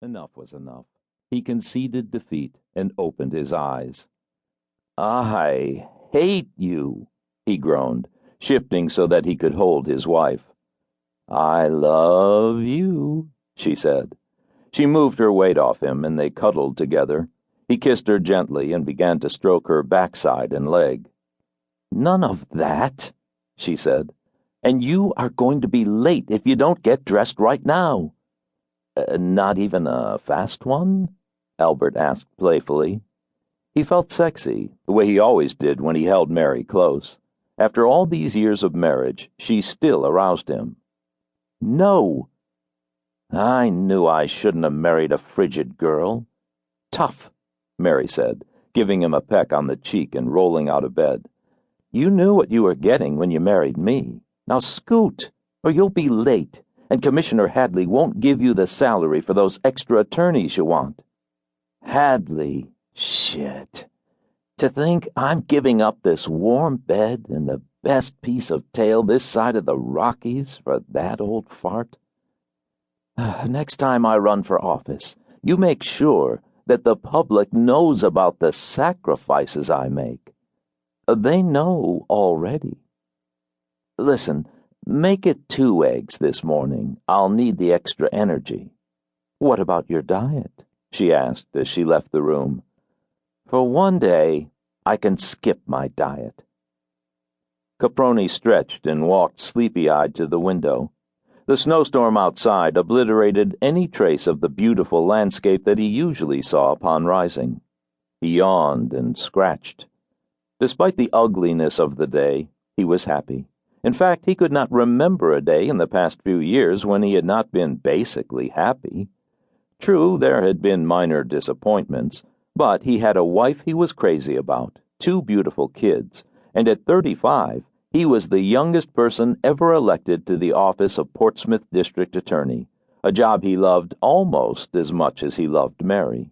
Enough was enough. He conceded defeat and opened his eyes. "I hate you," he groaned, shifting so that he could hold his wife. "I love you," she said. She moved her weight off him, and they cuddled together. He kissed her gently and began to stroke her backside and leg. "None of that," she said. "And you are going to be late if you don't get dressed right now." Not even a fast one?" Albert asked playfully. He felt sexy, the way he always did when he held Mary close. After all these years of marriage, she still aroused him. "No." "I knew I shouldn't have married a frigid girl." "Tough," Mary said, giving him a peck on the cheek and rolling out of bed. "You knew what you were getting when you married me. Now scoot, or you'll be late, and Commissioner Hadley won't give you the salary for those extra attorneys you want." "Hadley, shit. To think I'm giving up this warm bed and the best piece of tail this side of the Rockies for that old fart. Next time I run for office, you make sure that the public knows about the sacrifices I make. They know already. Listen, make it 2 eggs this morning. I'll need the extra energy." "What about your diet?" she asked as she left the room. "For one day, I can skip my diet." Caproni stretched and walked sleepy-eyed to the window. The snowstorm outside obliterated any trace of the beautiful landscape that he usually saw upon rising. He yawned and scratched. Despite the ugliness of the day, he was happy. In fact, he could not remember a day in the past few years when he had not been basically happy. True, there had been minor disappointments, but he had a wife he was crazy about, 2 beautiful kids, and at 35, he was the youngest person ever elected to the office of Portsmouth District Attorney, a job he loved almost as much as he loved Mary.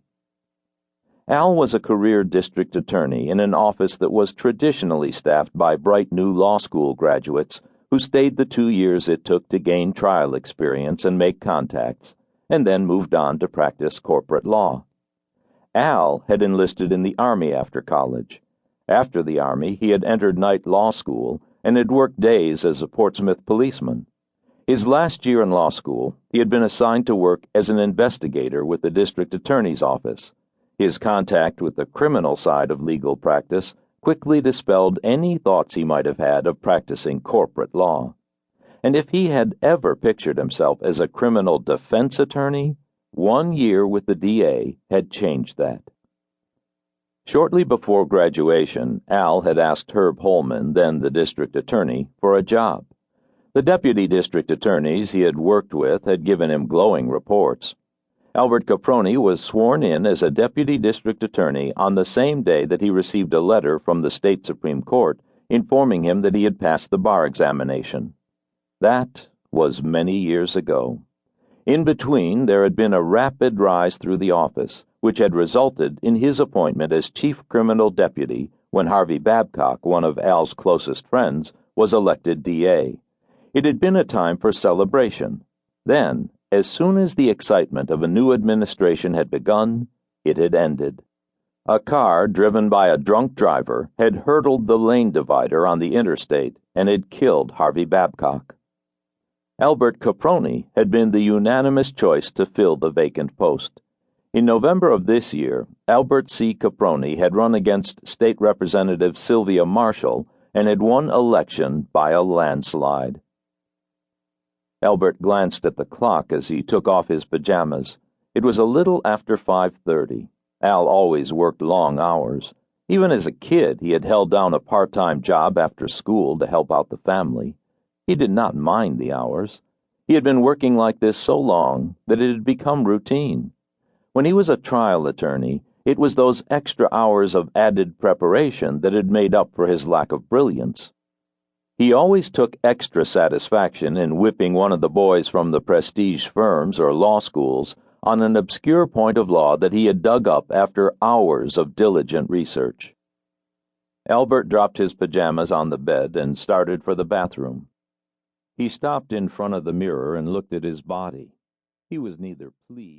Al was a career district attorney in an office that was traditionally staffed by bright new law school graduates who stayed the 2 years it took to gain trial experience and make contacts, and then moved on to practice corporate law. Al had enlisted in the Army after college. After the Army, he had entered night law school and had worked days as a Portsmouth policeman. His last year in law school, he had been assigned to work as an investigator with the district attorney's office. His contact with the criminal side of legal practice quickly dispelled any thoughts he might have had of practicing corporate law. And if he had ever pictured himself as a criminal defense attorney, 1 year with the DA had changed that. Shortly before graduation, Al had asked Herb Holman, then the district attorney, for a job. The deputy district attorneys he had worked with had given him glowing reports. Albert Caproni was sworn in as a deputy district attorney on the same day that he received a letter from the state Supreme Court informing him that he had passed the bar examination. That was many years ago. In between, there had been a rapid rise through the office, which had resulted in his appointment as chief criminal deputy when Harvey Babcock, one of Al's closest friends, was elected DA. It had been a time for celebration. Then, as soon as the excitement of a new administration had begun, it had ended. A car driven by a drunk driver had hurdled the lane divider on the interstate and had killed Harvey Babcock. Albert Caproni had been the unanimous choice to fill the vacant post. In November of this year, Albert C. Caproni had run against State Representative Sylvia Marshall and had won election by a landslide. Albert glanced at the clock as he took off his pajamas. It was a little after 5:30. Al always worked long hours. Even as a kid, he had held down a part-time job after school to help out the family. He did not mind the hours. He had been working like this so long that it had become routine. When he was a trial attorney, it was those extra hours of added preparation that had made up for his lack of brilliance. He always took extra satisfaction in whipping one of the boys from the prestige firms or law schools on an obscure point of law that he had dug up after hours of diligent research. Albert dropped his pajamas on the bed and started for the bathroom. He stopped in front of the mirror and looked at his body. He was neither pleased